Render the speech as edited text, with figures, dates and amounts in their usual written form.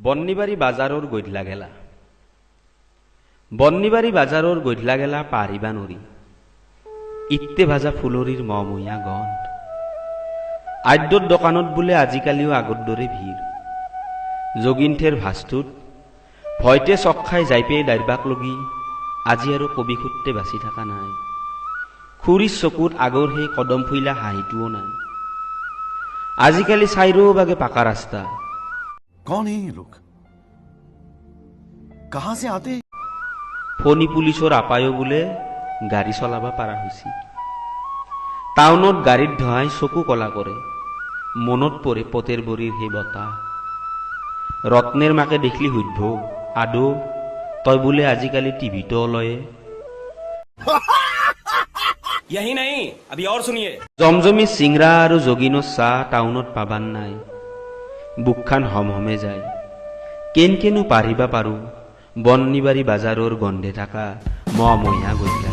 বন্নিবাৰী বাজাৰৰ গধূলা গেলা বন্নিবাৰী বাজাৰৰ গধূলা গেলা পাৰিবা নৰি ইত্তে ভাজা ফুলৰিৰ মময়া গন্ধ আদ্যৰ দোকানত বোলে আজিকালিও আগৰ দৰে ভিৰ যোগিন্থেৰ ভাস্তুত ভয়তে চক খাই যাই পেয়ে ডাইৰবাক লগি আজি আৰু কবি খুঁটতে বাচি থকা নাই খুৰীৰ চকুত আগৰ সেই কদম ফুইলা হাঁহিটোও নাই আজিকালি চাইৰো বাগে পাকা ৰাস্তা कौन है ये लोग कहां से आते ফণী পুলিচৰ আপায়ো বোলে গাড়ী চলাবা পাৰা হৈছি টাউনত গাড়ীত ধোঁৱাই চকু কলা কৰে মনত পৰে পতেৰ বৰীৰ সেই বতাহ ৰত্নেৰ মাকে দেখলি সুধব আদৌ তই বোলে আজিকালি টিভিটো লয়ে यही नहीं अभी और सुनिए জমজমি চিংৰা আৰু যোগিনৰ চাহ টাউনত পাবান নাই বুকখান হমহমে যায় কেনকেনো পাৰিবা পাৰো বন্নিবাৰী বাজাৰৰ গন্ধে থকা মময়া গধূলা